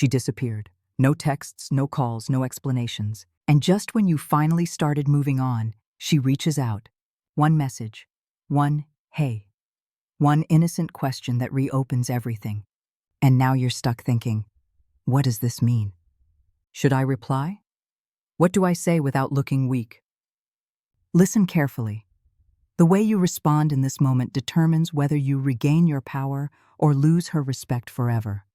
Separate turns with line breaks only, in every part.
She disappeared. No texts, no calls, no explanations. And just when you finally started moving on, she reaches out. One message. One, hey. One innocent question that reopens everything. And now you're stuck thinking, what does this mean? Should I reply? What do I say without looking weak? Listen carefully. The way you respond in this moment determines whether you regain your power or lose her respect forever.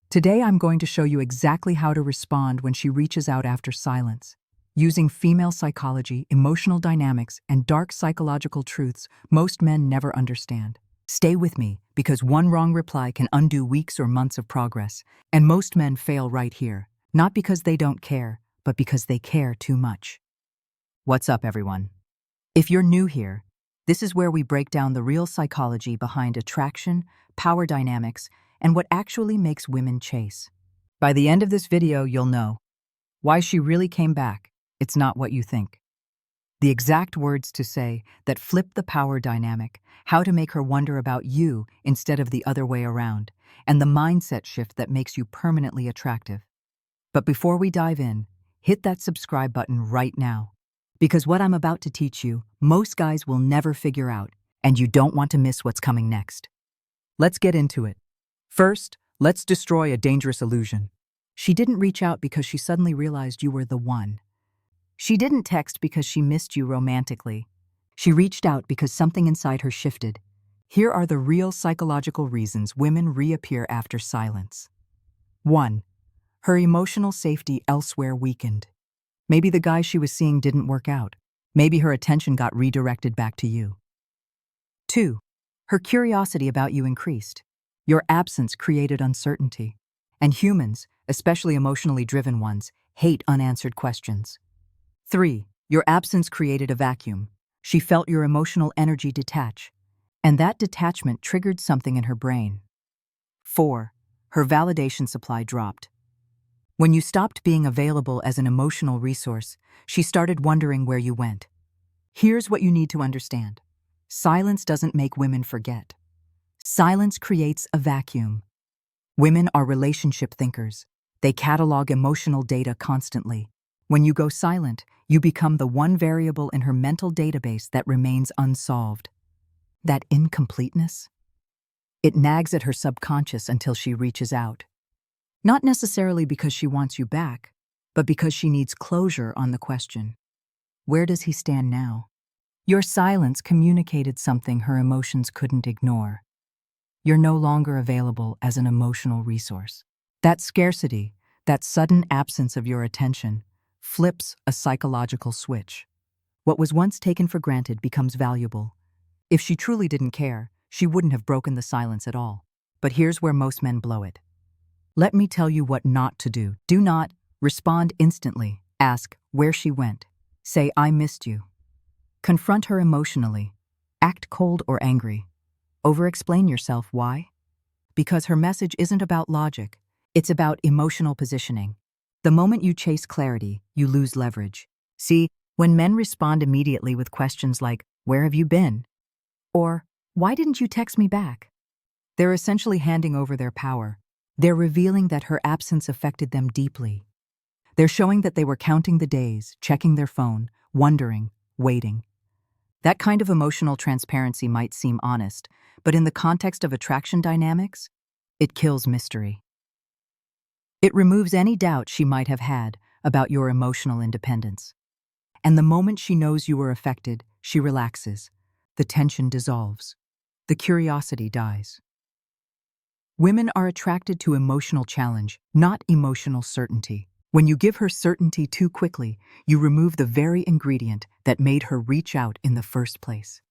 Today I'm going to show you exactly how to respond when she reaches out after silence. Using female psychology, emotional dynamics, and dark psychological truths most men never understand. Stay with me, because one wrong reply can undo weeks or months of progress, and most men fail right here, not because they don't care, but because they care too much. What's up, everyone? If you're new here, this is where we break down the real psychology behind attraction, power dynamics, and what actually makes women chase. By the end of this video, you'll know why she really came back. It's not what you think. The exact words to say that flip the power dynamic, how to make her wonder about you instead of the other way around, and the mindset shift that makes you permanently attractive. But before we dive in, hit that subscribe button right now. Because what I'm about to teach you, most guys will never figure out, and you don't want to miss what's coming next. Let's get into it. First, let's destroy a dangerous illusion. She didn't reach out because she suddenly realized you were the one. She didn't text because she missed you romantically. She reached out because something inside her shifted. Here are the real psychological reasons women reappear after silence. 1. Her emotional safety elsewhere weakened. Maybe the guy she was seeing didn't work out. Maybe her attention got redirected back to you. 2. Her curiosity about you increased. Your absence created uncertainty. And humans, especially emotionally driven ones, hate unanswered questions. 3. Your absence created a vacuum. She felt your emotional energy detach, and that detachment triggered something in her brain. 4. Her validation supply dropped. When you stopped being available as an emotional resource, she started wondering where you went. Here's what you need to understand. Silence doesn't make women forget. Silence creates a vacuum. Women are relationship thinkers. They catalog emotional data constantly. When you go silent, you become the one variable in her mental database that remains unsolved. That incompleteness? It nags at her subconscious until she reaches out. Not necessarily because she wants you back, but because she needs closure on the question. Where does he stand now? Your silence communicated something her emotions couldn't ignore. You're no longer available as an emotional resource. That scarcity, that sudden absence of your attention, flips a psychological switch. What was once taken for granted becomes valuable. If she truly didn't care, she wouldn't have broken the silence at all. But here's where most men blow it. Let me tell you what not to do. Do not respond instantly. Ask where she went. Say, I missed you. Confront her emotionally. Act cold or angry. Over-explain yourself. Why? Because her message isn't about logic. It's about emotional positioning. The moment you chase clarity, you lose leverage. See, when men respond immediately with questions like, where have you been? Or, why didn't you text me back? They're essentially handing over their power. They're revealing that her absence affected them deeply. They're showing that they were counting the days, checking their phone, wondering, waiting. That kind of emotional transparency might seem honest, but in the context of attraction dynamics, it kills mystery. It removes any doubt she might have had about your emotional independence. And the moment she knows you were affected, she relaxes. The tension dissolves. The curiosity dies. Women are attracted to emotional challenge, not emotional certainty. When you give her certainty too quickly, you remove the very ingredient that made her reach out in the first place.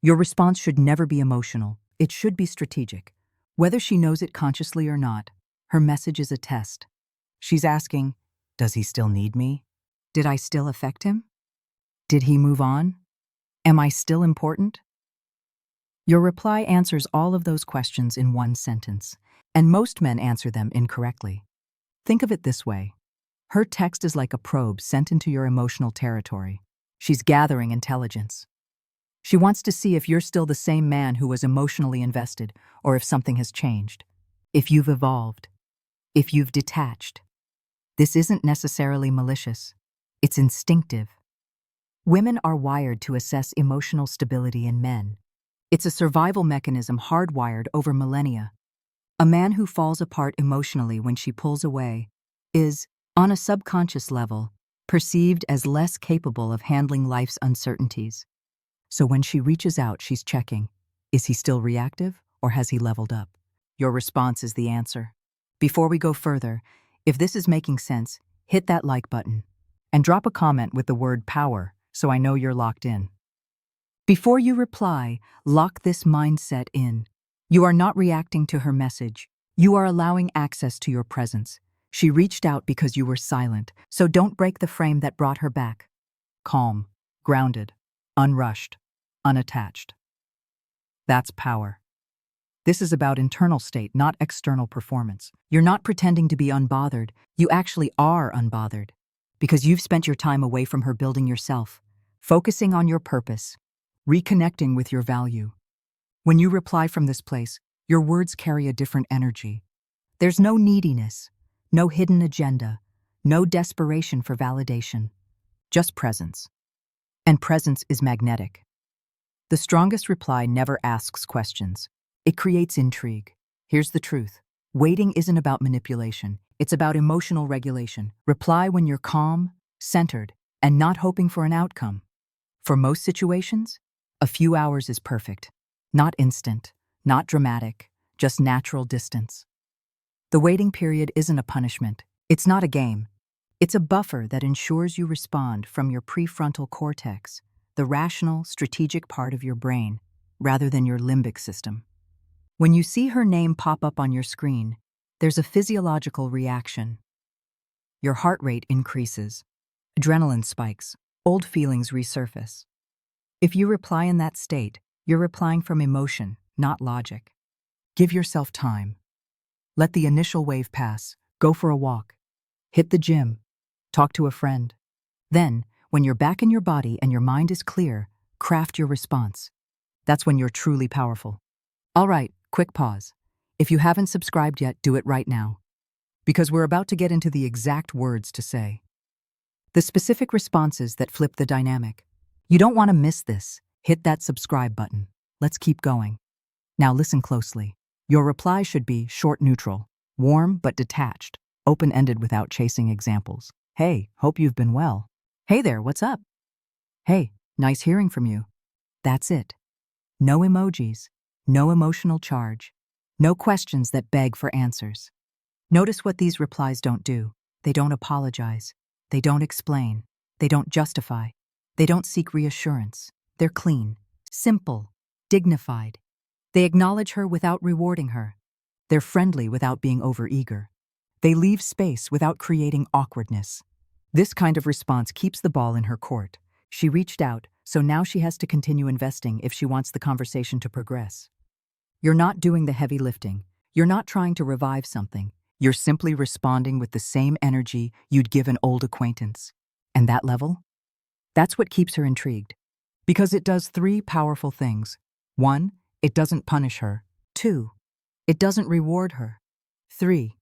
Your response should never be emotional. It should be strategic. Whether she knows it consciously or not, her message is a test. She's asking, does he still need me? Did I still affect him? Did he move on? Am I still important? Your reply answers all of those questions in one sentence, and most men answer them incorrectly. Think of it this way. Her text is like a probe sent into your emotional territory. She's gathering intelligence. She wants to see if you're still the same man who was emotionally invested, or if something has changed. If you've evolved. if you've detached. This isn't necessarily malicious. It's instinctive. Women are wired to assess emotional stability in men. It's a survival mechanism hardwired over millennia. A man who falls apart emotionally when she pulls away is, on a subconscious level, perceived as less capable of handling life's uncertainties. So when she reaches out, she's checking. Is he still reactive, or has he leveled up? Your response is the answer. Before we go further, if this is making sense, hit that like button and drop a comment with the word power so I know you're locked in. Before you reply, lock this mindset in. You are not reacting to her message. You are allowing access to your presence. She reached out because you were silent, so don't break the frame that brought her back. Calm, grounded, unrushed, unattached. That's power. This is about internal state, not external performance. You're not pretending to be unbothered. You actually are unbothered because you've spent your time away from her building yourself, focusing on your purpose, reconnecting with your value. When you reply from this place, your words carry a different energy. There's no neediness, no hidden agenda, no desperation for validation, just presence. And presence is magnetic. The strongest reply never asks questions. It creates intrigue. Here's the truth. Waiting isn't about manipulation. It's about emotional regulation. Reply when you're calm, centered, and not hoping for an outcome. For most situations, a few hours is perfect. Not instant, not dramatic, just natural distance. The waiting period isn't a punishment. It's not a game. It's a buffer that ensures you respond from your prefrontal cortex, the rational, strategic part of your brain, rather than your limbic system. When you see her name pop up on your screen, there's a physiological reaction. Your heart rate increases, adrenaline spikes, old feelings resurface. If you reply in that state, you're replying from emotion, not logic. Give yourself time. Let the initial wave pass. Go for a walk. Hit the gym. Talk to a friend. Then, when you're back in your body and your mind is clear, craft your response. That's when you're truly powerful. All right, quick pause. If you haven't subscribed yet, do it right now. Because we're about to get into the exact words to say. The specific responses that flip the dynamic. You don't want to miss this. Hit that subscribe button. Let's keep going. Now listen closely. Your reply should be short, neutral, warm but detached, open-ended without chasing examples. Hey, hope you've been well. Hey there, what's up? Hey, nice hearing from you. That's it. No emojis, no emotional charge, no questions that beg for answers. Notice what these replies don't do. They don't apologize. They don't explain. They don't justify. They don't seek reassurance. They're clean, simple, dignified. They acknowledge her without rewarding her. They're friendly without being overeager. They leave space without creating awkwardness. This kind of response keeps the ball in her court. She reached out, so now she has to continue investing if she wants the conversation to progress. You're not doing the heavy lifting. You're not trying to revive something. You're simply responding with the same energy you'd give an old acquaintance. And that level? That's what keeps her intrigued. Because it does three powerful things. 1, it doesn't punish her. 2, it doesn't reward her. 3,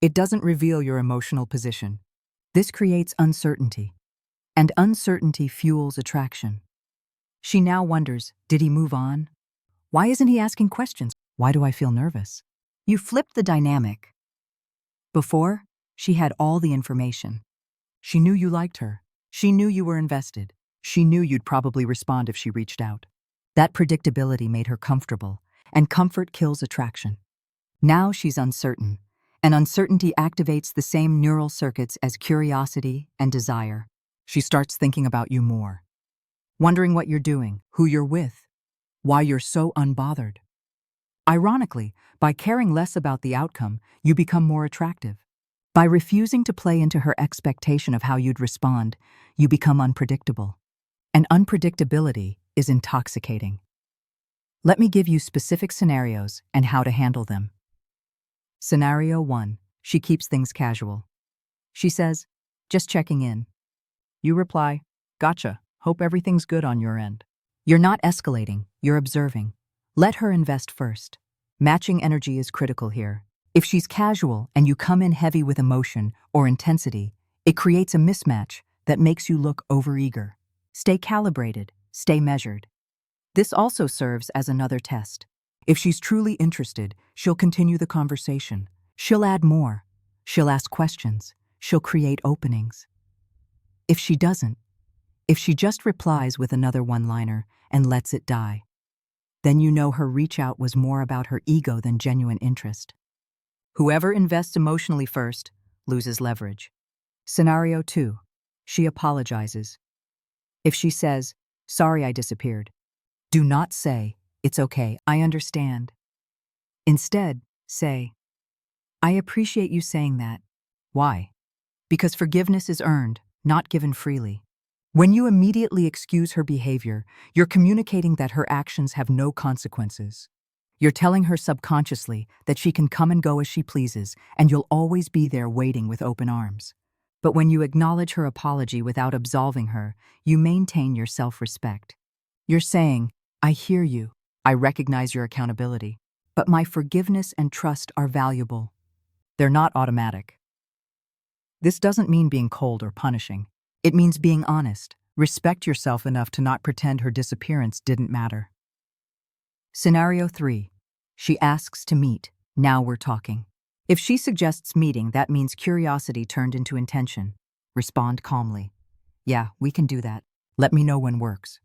it doesn't reveal your emotional position. This creates uncertainty. And uncertainty fuels attraction. She now wonders, did he move on? Why isn't he asking questions? Why do I feel nervous? You flipped the dynamic. Before, she had all the information. She knew you liked her. She knew you were invested. She knew you'd probably respond if she reached out. That predictability made her comfortable, and comfort kills attraction. Now she's uncertain, and uncertainty activates the same neural circuits as curiosity and desire. She starts thinking about you more, wondering what you're doing, who you're with, why you're so unbothered. Ironically, by caring less about the outcome, you become more attractive. By refusing to play into her expectation of how you'd respond, you become unpredictable. And unpredictability is intoxicating. Let me give you specific scenarios and how to handle them. Scenario 1. She keeps things casual. She says, just checking in. You reply, gotcha, hope everything's good on your end. You're not escalating, you're observing. Let her invest first. Matching energy is critical here. If she's casual and you come in heavy with emotion or intensity, it creates a mismatch that makes you look overeager. Stay calibrated, stay measured. This also serves as another test. If she's truly interested, she'll continue the conversation. She'll add more. She'll ask questions. She'll create openings. If she doesn't, if she just replies with another one-liner and lets it die, then you know her reach out was more about her ego than genuine interest. Whoever invests emotionally first loses leverage. Scenario 2. She apologizes. If she says, "Sorry I disappeared," do not say, "It's okay, I understand." Instead, say, "I appreciate you saying that." Why? Because forgiveness is earned, not given freely. When you immediately excuse her behavior, you're communicating that her actions have no consequences. You're telling her subconsciously that she can come and go as she pleases, and you'll always be there waiting with open arms. But when you acknowledge her apology without absolving her, you maintain your self-respect. You're saying, "I hear you, I recognize your accountability, but my forgiveness and trust are valuable." They're not automatic. This doesn't mean being cold or punishing. It means being honest. Respect yourself enough to not pretend her disappearance didn't matter. Scenario 3. She asks to meet. Now we're talking. If she suggests meeting, that means curiosity turned into intention. Respond calmly. "Yeah, we can do that. Let me know when works."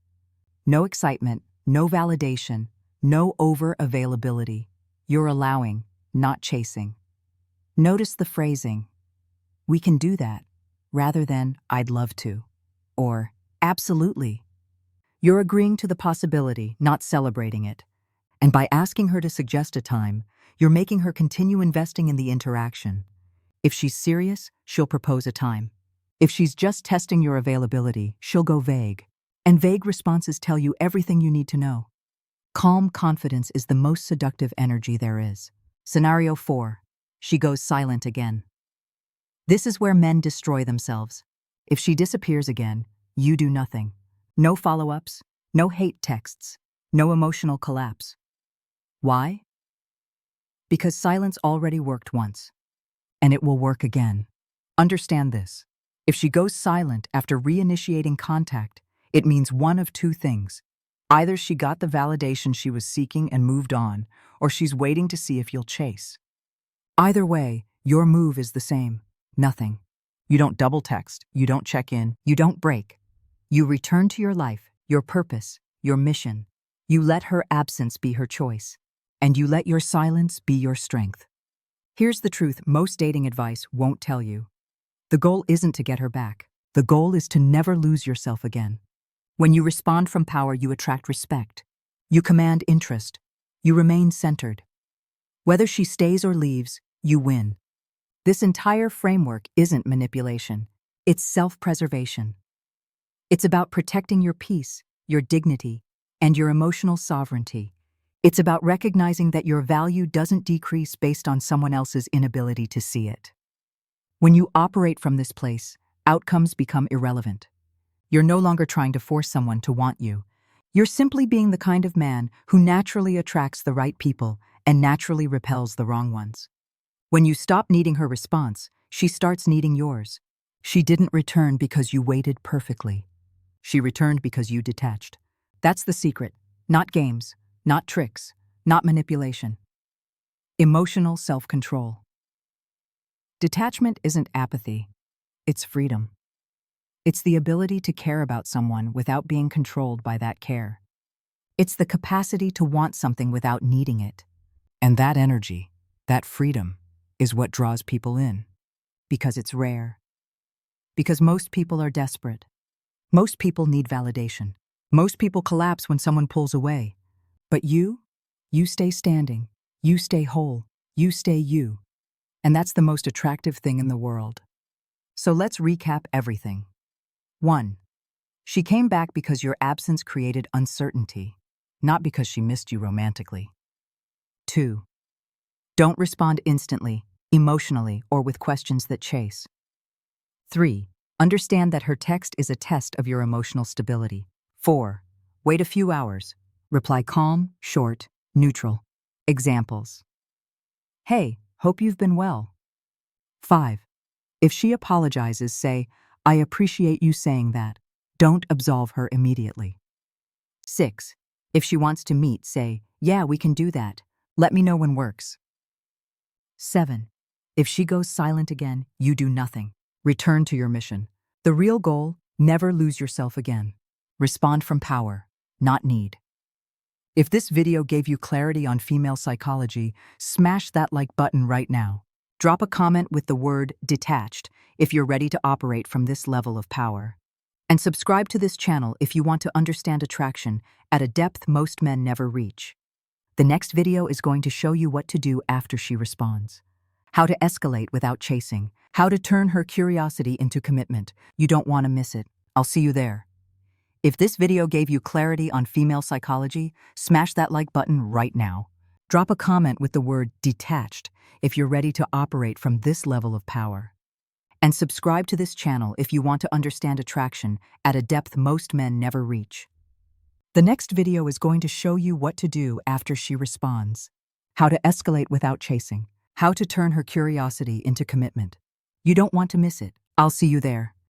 No excitement, no validation, no over-availability. You're allowing, not chasing. Notice the phrasing. "We can do that," rather than "I'd love to," or "Absolutely." You're agreeing to the possibility, not celebrating it. And by asking her to suggest a time, you're making her continue investing in the interaction. If she's serious, she'll propose a time. If she's just testing your availability, she'll go vague. And vague responses tell you everything you need to know. Calm confidence is the most seductive energy there is. Scenario 4. She goes silent again. This is where men destroy themselves. If she disappears again, you do nothing. No follow-ups, no hate texts, no emotional collapse. Why? Because silence already worked once, and it will work again. Understand this. If she goes silent after reinitiating contact, it means one of two things. Either she got the validation she was seeking and moved on, or she's waiting to see if you'll chase. Either way, your move is the same. Nothing. You don't double text, you don't check in, you don't break. You return to your life, your purpose, your mission. You let her absence be her choice, and you let your silence be your strength. Here's the truth most dating advice won't tell you. The goal isn't to get her back. The goal is to never lose yourself again. When you respond from power, you attract respect. You command interest. You remain centered. Whether she stays or leaves, you win. This entire framework isn't manipulation. It's self-preservation. It's about protecting your peace, your dignity, and your emotional sovereignty. It's about recognizing that your value doesn't decrease based on someone else's inability to see it. When you operate from this place, outcomes become irrelevant. You're no longer trying to force someone to want you. You're simply being the kind of man who naturally attracts the right people and naturally repels the wrong ones. When you stop needing her response, she starts needing yours. She didn't return because you waited perfectly. She returned because you detached. That's the secret. Not games, not tricks, not manipulation. Emotional self-control. Detachment isn't apathy. It's freedom. It's the ability to care about someone without being controlled by that care. It's the capacity to want something without needing it. And that energy, that freedom, is what draws people in. Because it's rare. Because most people are desperate. Most people need validation. Most people collapse when someone pulls away. But you stay standing. You stay whole. You stay you. And that's the most attractive thing in the world. So let's recap everything. 1. She came back because your absence created uncertainty, not because she missed you romantically. 2. Don't respond instantly, emotionally, or with questions that chase. 3. Understand that her text is a test of your emotional stability. 4. Wait a few hours. Reply calm, short, neutral. Examples. Hey, Hope you've been well. 5. If she apologizes, say, I appreciate you saying that. Don't absolve her immediately. 6. If she wants to meet, say, yeah, we can do that. Let me know when works. 7. If she goes silent again, you do nothing. Return to your mission. The real goal, never lose yourself again. Respond from power, not need. If this video gave you clarity on female psychology, smash that like button right now. Drop a comment with the word detached if you're ready to operate from this level of power. And subscribe to this channel if you want to understand attraction at a depth most men never reach. The next video is going to show you what to do after she responds. How to escalate without chasing. How to turn her curiosity into commitment. You don't want to miss it. I'll see you there. If this video gave you clarity on female psychology, smash that like button right now. Drop a comment with the word detached if you're ready to operate from this level of power. And subscribe to this channel if you want to understand attraction at a depth most men never reach. The next video is going to show you what to do after she responds. How to escalate without chasing. How to turn her curiosity into commitment. You don't want to miss it. I'll see you there.